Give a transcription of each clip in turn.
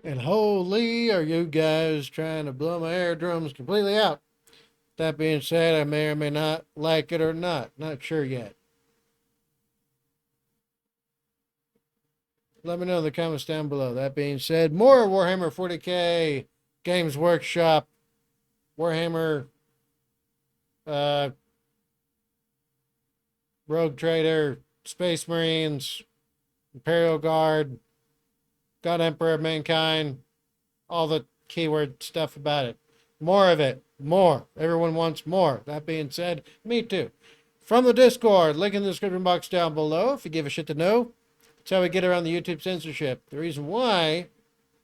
And holy, are you guys trying to blow my eardrums completely out? That being said, I may or may not like it or not. Not sure yet. Let me know in the comments down below. That being said, more Warhammer 40K, Games Workshop, Warhammer Rogue Trader, Space Marines, Imperial Guard, God Emperor of Mankind, all the keyword stuff about it. More of it. More. Everyone wants more. That being said, me too. From the Discord, link in the description box down below if you give a shit to know. That's how we get around the YouTube censorship. The reason why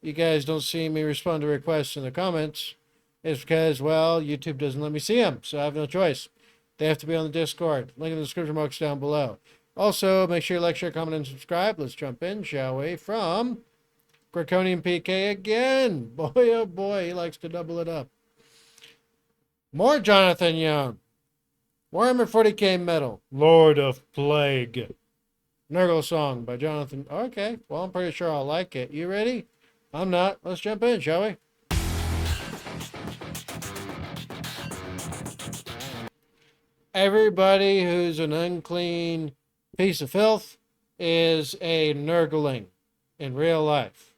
you guys don't see me respond to requests in the comments is because, well, YouTube doesn't let me see them, so I have no choice. They have to be on the Discord. Link in the description box down below. Also, make sure you like, share, comment, and subscribe. Let's jump in, shall we? From Draconian PK again. Boy, oh boy, he likes to double it up. More Jonathan Young. Warhammer 40K Metal. Lord of Plague. Nurgle song by Jonathan. Okay, well, I'm pretty sure I'll like it. You ready? I'm not. Let's jump in, shall we? Everybody who's an unclean piece of filth is a Nurgling in real life.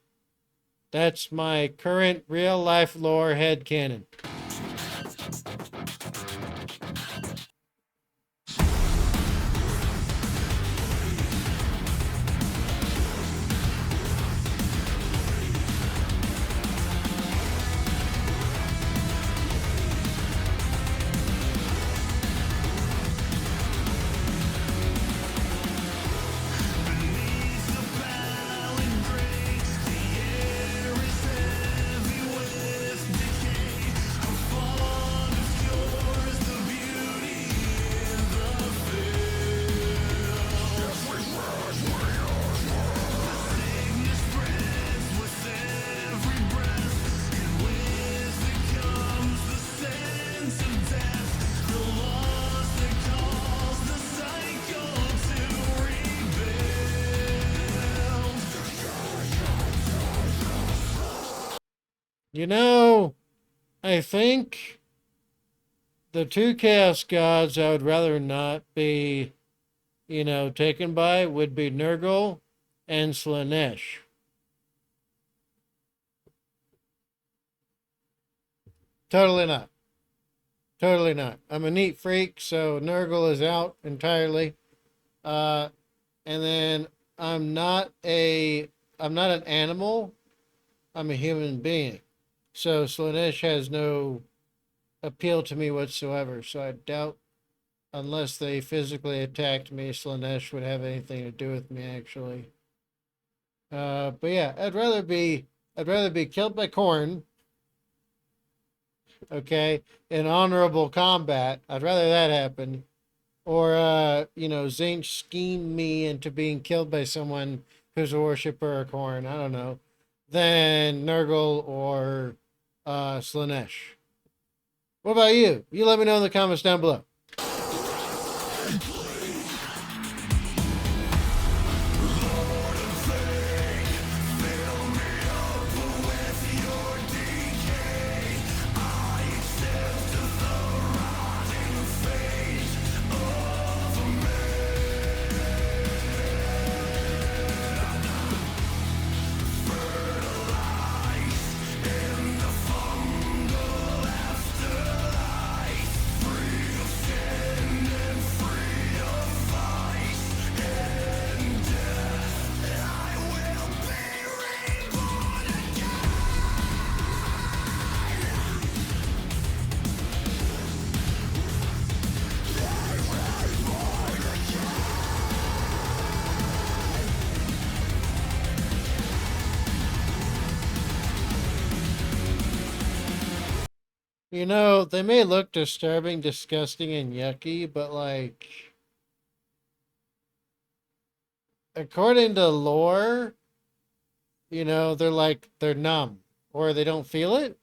That's my current real life lore headcanon. You know, I think the two Chaos Gods I would rather not be, taken by would be Nurgle and Slaanesh. Totally not. Totally not. I'm a neat freak, so Nurgle is out entirely. And then I'm not an animal. I'm a human being. So Slaanesh has no appeal to me whatsoever. So I doubt, unless they physically attacked me, Slaanesh would have anything to do with me, actually. But yeah, I'd rather be killed by Khorne, okay, in honorable combat. I'd rather that happen. Or, Tzeentch scheme me into being killed by someone who's a worshiper of Khorne, I don't know, than Nurgle or Slaanesh. What about you? You let me know in the comments down below. You know, they may look disturbing, disgusting, and yucky, but like, according to lore, they're numb, or they don't feel it,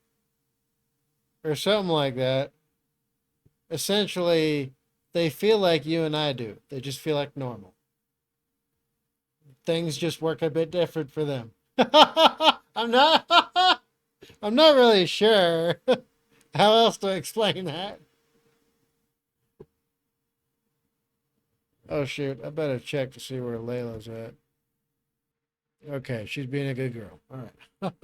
or something like that. Essentially, they feel like you and I do. They just feel like normal. Things just work a bit different for them. I'm not. I'm not really sure how else to explain that. Oh shoot, I better check to see where Layla's at. Okay, she's being a good girl. All right.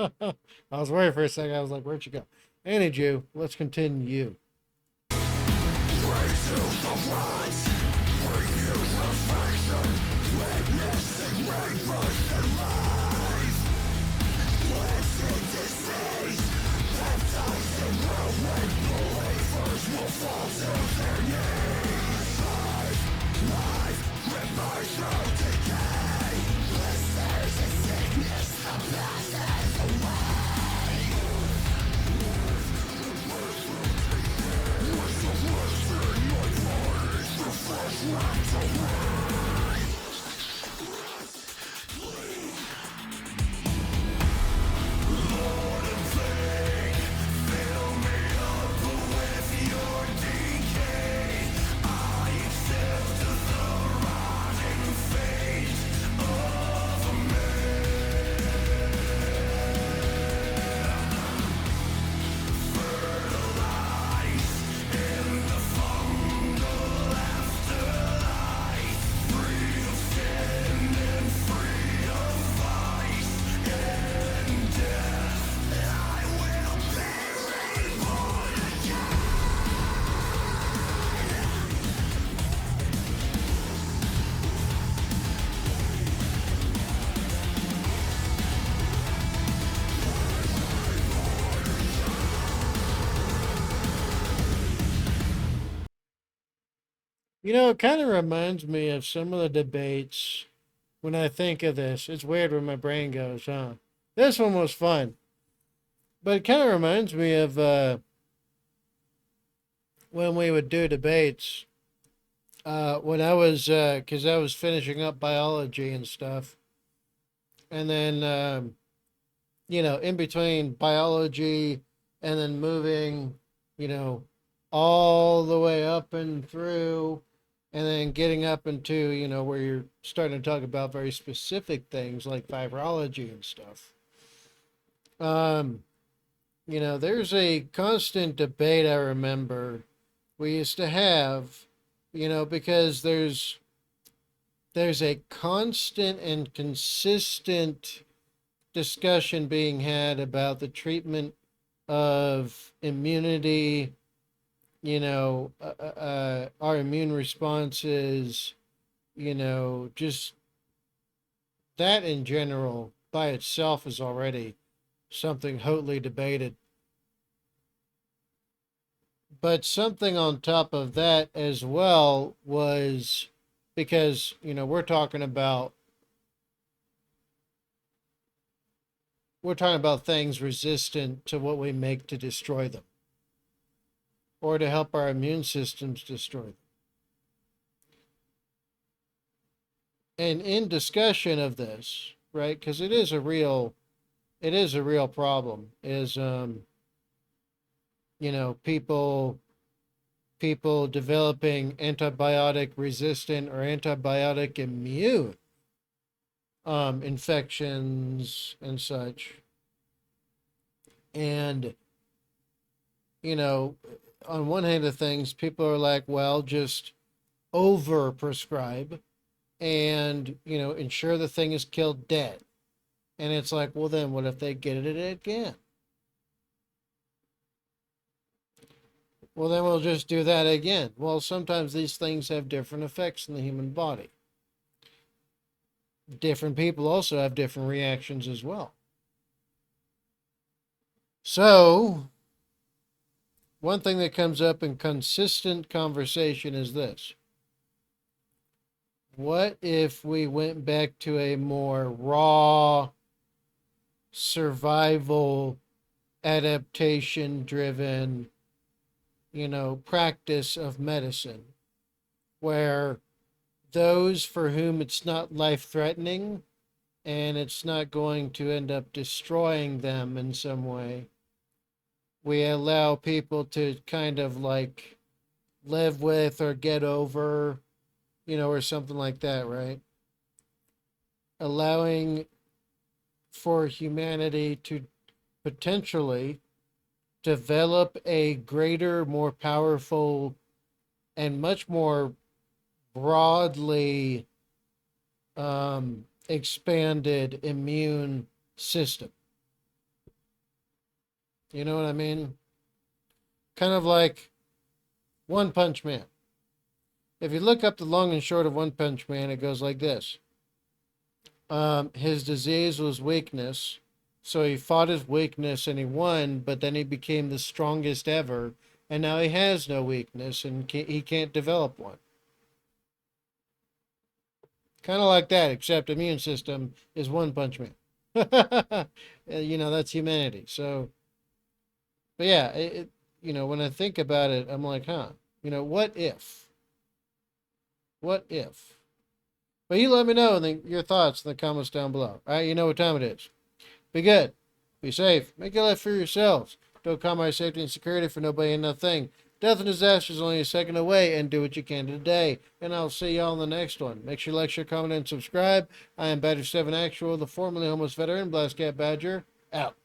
I was worried for a second. I was like, where'd she go? Any Jew, let's continue. You know, it kind of reminds me of some of the debates when I think of this. It's weird where my brain goes, huh? This one was fun. But it kind of reminds me of when we would do debates. When I was, because I was finishing up biology and stuff. And then, in between biology and then moving, you know, all the way up and through, and then getting up into, where you're starting to talk about very specific things like virology and stuff. There's a constant debate I remember we used to have, because there's a constant and consistent discussion being had about the treatment of immunity, our immune responses, just that in general by itself is already something hotly debated. But something on top of that as well was because, we're talking about things resistant to what we make to destroy them or to help our immune systems destroy them. And in discussion of this, right, because it is a real problem, is people developing antibiotic resistant or antibiotic immune infections and such. And on one hand of things, people are like, well, just over prescribe and ensure the thing is killed dead. And it's like, well, then what if they get it again? Well, then we'll just do that again. Well, sometimes these things have different effects in the human body. Different people also have different reactions as well. So, one thing that comes up in consistent conversation is this. What if we went back to a more raw, survival, adaptation-driven, practice of medicine, where those for whom it's not life-threatening and it's not going to end up destroying them in some way, we allow people to kind of like live with or get over, or something like that, right? Allowing for humanity to potentially develop a greater, more powerful, and much more broadly expanded immune system. You know what I mean? Kind of like One Punch Man. If you look up the long and short of One Punch Man, it goes like this. His disease was weakness, so he fought his weakness and he won, but then he became the strongest ever, and now he has no weakness and he can't develop one. Kind of like that, except immune system is One Punch Man. That's humanity. So, but yeah, when I think about it, I'm like, huh, what if? What if? But you let me know your thoughts in the comments down below. All right, you know what time it is. Be good. Be safe. Make your life for yourselves. Don't compromise safety and security for nobody and nothing. Death and disaster is only a second away, and do what you can today. And I'll see y'all in the next one. Make sure you like, share, comment, and subscribe. I am Badger7 Actual, the formerly homeless veteran, Blast Cat Badger, out.